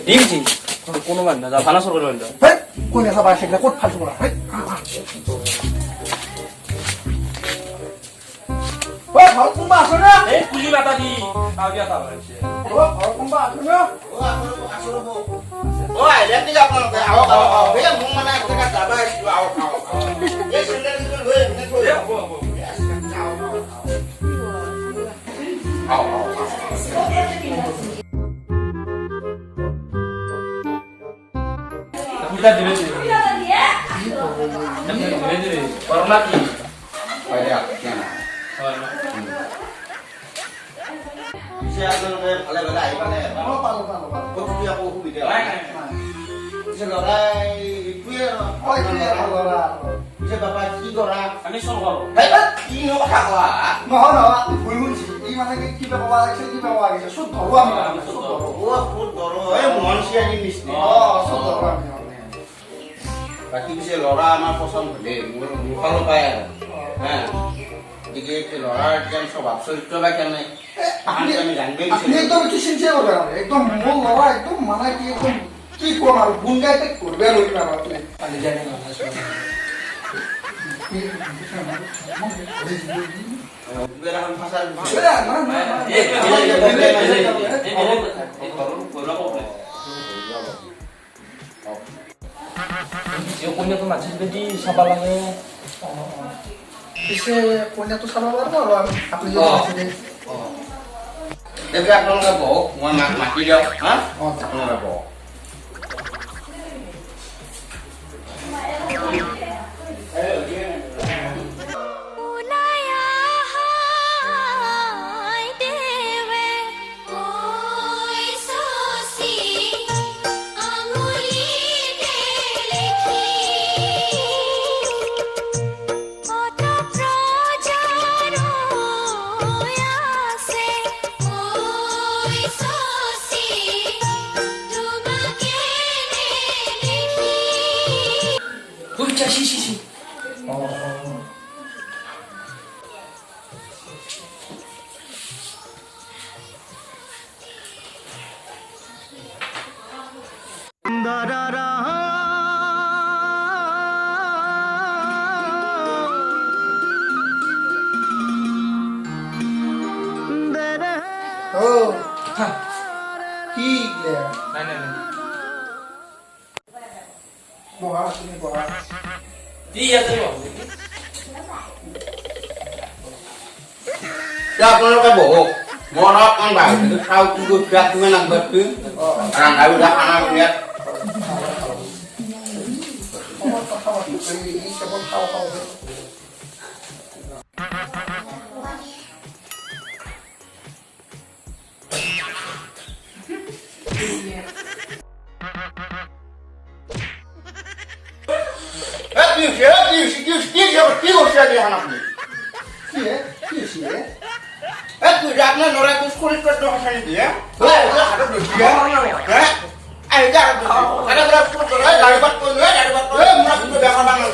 ডিমছি কোনো মান না ভানা সর করে কোনে সবা সেগুলা কোট ফালতু করা ও ভালো কোনবা আছে না এই কুলি মাতা দি আও দিয়া তা বলছে ও ভালো কোনবা আছে না ও আপনার আসো রবো ও আইলে কি আপনার আও আও বে মুখ মানে একটা যাবা আও আও এই সেন্টার দিকে লয়ে নে কই আও আও আও কুটা দিবে দিবে করোনা কি আরে কেন সে আপনার ভালো ভালো আই মানে ভালো কত কি আপু সুবিধা নাই সে লড়াই তুই ওই তুই লড়া সে বাবা কি করা আমি সব করো ভাই কি নো কথা কওয়া নহয় ভুল শুনছি এই মানে কি বাবা লাগছে কি বাবা লাগছে শুদ্ধ ধরো আমি শুদ্ধ ধরো ও ফুট ধরো এই মনসিয়া কি মিষ্টি শুদ্ধ ধরো আমি বাকি পিছে লড়া আমার পছন্দ হলে মোৰ ভালো পায় হ্যাঁ দিকে লড়ার যেন স্বভাব চরিত্র বা কেন আমি জানবে আপনি একদম কি সিনসিয়ার করবেন একদম মন লড়া একদম মানে কি একদম কি কোন আর গুনগাইতে করবে আর ওই না আপনি আমি জানি না বেরাম ভাষার এই কোনে তো মাছি দি সাবা লাগে পিছে কোনে তো সাবা পারবো আর আপনি যদি আছে দেখে আপোনালোকে বহক মই মাতি দিয়ক হা আপোনালোকে বহক সি ও কি নাই নাই বহা তুমি বহা কি আছে বাবু আপোনালোকে বহক মই অকণ বাহিৰতে খাওঁ কি কৰি তুমি নাম্বাৰটো ৰান্ধা বিধা খানা উলিয়াত এই কেবল খাও খাও কি কৰিছে আজি এখন আপুনি তুই আপনাৰ লড়াই তুই শৰীৰ কৰতে ভাষা নিয়ে দিয়ে হাতত ঢুকিয়ে গাড়ী বাট কৰিলো গাড়ী বাট কৰি মোৰ আপুনি বেয়া মানুহ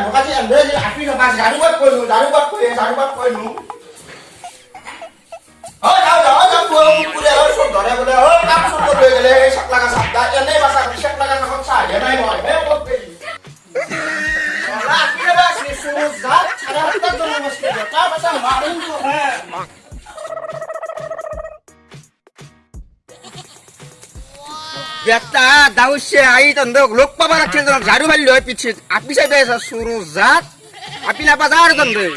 ভকাজি আন্ধে আপি নপাইছে গাড়ী বাট কৰিলো ধৰে বোলে কাম চব লৈ গ'লে চাক লাগা চাপদা এনেই বাচা চাক লাগা চাকত চাহ দিয়া নাই মই বেটা দাউছে আই তন্দক লোক পাবা রাখছে ঝাড়ু মারি লয় পিছে আপনি সাইডে এসে শুরু জাত আপনি না বাজার তন্দে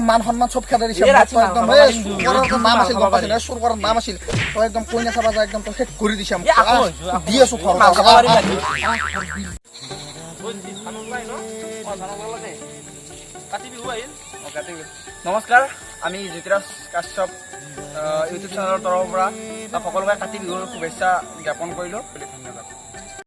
মান সন্মান সব খেদাই দিছে নাম আছিল গম পাইছে চুৰ কৰাৰ নাম আছিল তই একদম কইনা চাবা যা একদম শেষ কৰি দিছে দি আছো নমস্কাৰ আমি জ্যোতিৰাজ কাশ্যপ ইউটিউব চেনেলৰ তৰফৰ পৰা সকলোকে কাতি বিহুৰ শুভেচ্ছা জ্ঞাপন কৰিলোঁ। ধন্যবাদ।